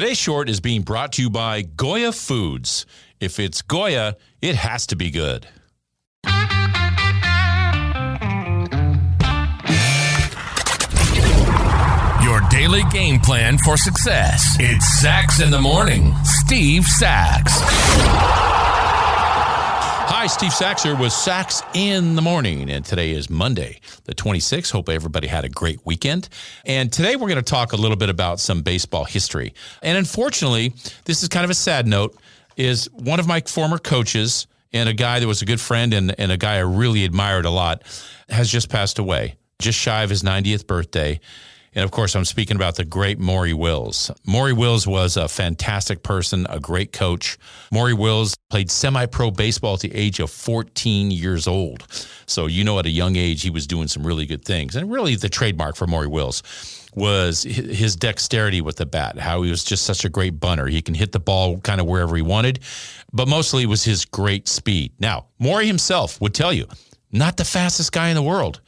Today's short is being brought to you by Goya Foods. If it's Goya, it has to be good. Your daily game plan for success. It's Sacks in the Morning. Steve Sacks. Hi, Steve Sacks here with Sacks in the Morning, and today is Monday, the 26th. Hope everybody had a great weekend. And today we're going to talk a little bit about some baseball history. And unfortunately, this is kind of a sad note, is one of my former coaches and a guy that was a good friend and a guy I really admired a lot has just passed away, just shy of his 90th birthday. And, of course, I'm speaking about the great Maury Wills. Maury Wills was a fantastic person, a great coach. Maury Wills played semi-pro baseball at the age of 14 years old. So, you know, at a young age, he was doing some really good things. And really the trademark for Maury Wills was his dexterity with the bat, how he was just such a great bunter. He can hit the ball kind of wherever he wanted, but mostly it was his great speed. Now, Maury himself would tell you, not the fastest guy in the world,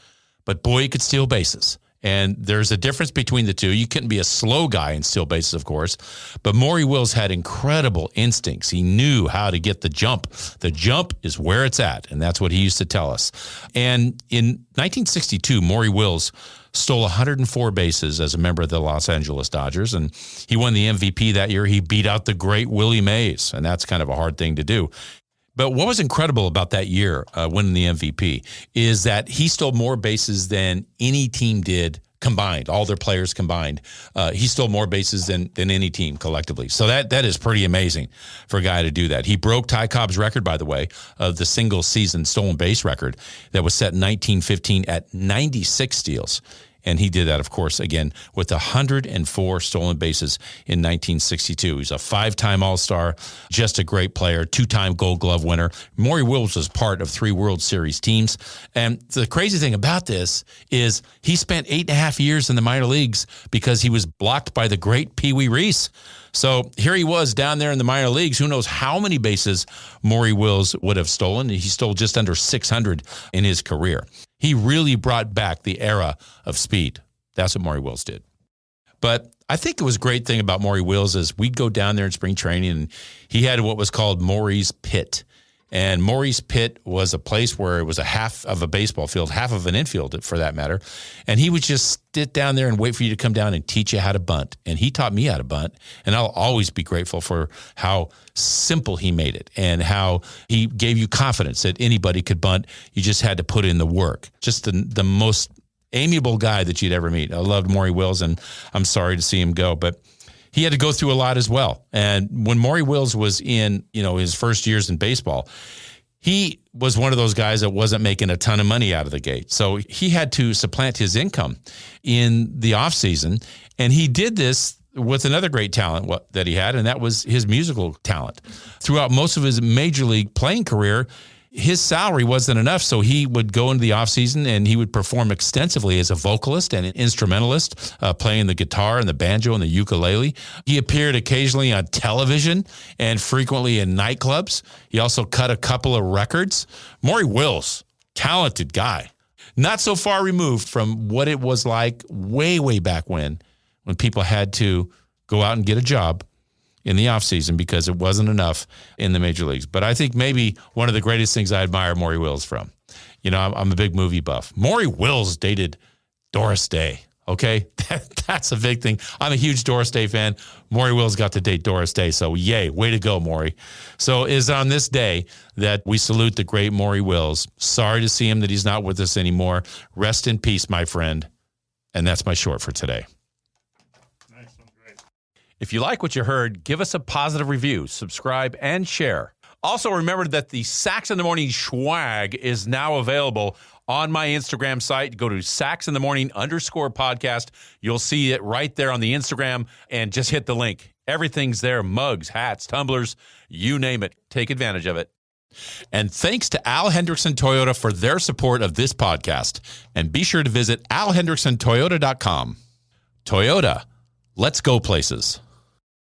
but boy, he could steal bases. And there's a difference between the two. You couldn't be a slow guy and steal bases, of course, but Maury Wills had incredible instincts. He knew how to get the jump. The jump is where it's at, and that's what he used to tell us. And in 1962, Maury Wills stole 104 bases as a member of the Los Angeles Dodgers, and he won the MVP that year. He beat out the great Willie Mays, and that's kind of a hard thing to do. But what was incredible about that year, winning the MVP, is that he stole more bases than any team did combined, all their players combined. He stole more bases than any team collectively. So that is pretty amazing for a guy to do that. He broke Ty Cobb's record, by the way, of the single season stolen base record that was set in 1915 at 96 steals. And he did that, of course, again, with 104 stolen bases in 1962. He's a five-time All-Star, just a great player, two-time Gold Glove winner. Maury Wills was part of 3 World Series teams. And the crazy thing about this is he spent 8.5 years in the minor leagues because he was blocked by the great Pee Wee Reese. So here he was down there in the minor leagues. Who knows how many bases Maury Wills would have stolen. He stole just under 600 in his career. He really brought back the era of speed. That's what Maury Wills did. But I think it was a great thing about Maury Wills is we'd go down there in spring training, and he had what was called Maury's Pit. And Maury's Pit was a place where it was a half of a baseball field, half of an infield for that matter. And he would just sit down there and wait for you to come down and teach you how to bunt. And he taught me how to bunt. And I'll always be grateful for how simple he made it and how he gave you confidence that anybody could bunt. You just had to put in the work. Just the most amiable guy that you'd ever meet. I loved Maury Wills, and I'm sorry to see him go. But he had to go through a lot as well. And when Maury Wills was in, his first years in baseball, he was one of those guys that wasn't making a ton of money out of the gate. So he had to supplant his income in the offseason. And he did this with another great talent that he had, and that was his musical talent. Throughout most of his major league playing career, his salary wasn't enough, so he would go into the offseason and he would perform extensively as a vocalist and an instrumentalist, playing the guitar and the banjo and the ukulele. He appeared occasionally on television and frequently in nightclubs. He also cut a couple of records. Maury Wills, talented guy. Not so far removed from what it was like way, way back when people had to go out and get a job in the offseason because it wasn't enough in the major leagues. But I think maybe one of the greatest things I admire Maury Wills from, I'm a big movie buff. Maury Wills dated Doris Day. Okay. That's a big thing. I'm a huge Doris Day fan. Maury Wills got to date Doris Day. So yay, way to go, Maury. So it is on this day that we salute the great Maury Wills. Sorry to see him that he's not with us anymore. Rest in peace, my friend. And that's my short for today. If you like what you heard, give us a positive review, subscribe, and share. Also, remember that the Sacks in the Morning swag is now available on my Instagram site. Go to SacksInTheMorning_podcast. You'll see it right there on the Instagram, and just hit the link. Everything's there, mugs, hats, tumblers, you name it. Take advantage of it. And thanks to Al Hendrickson Toyota for their support of this podcast. And be sure to visit alhendricksontoyota.com. Toyota, let's go places.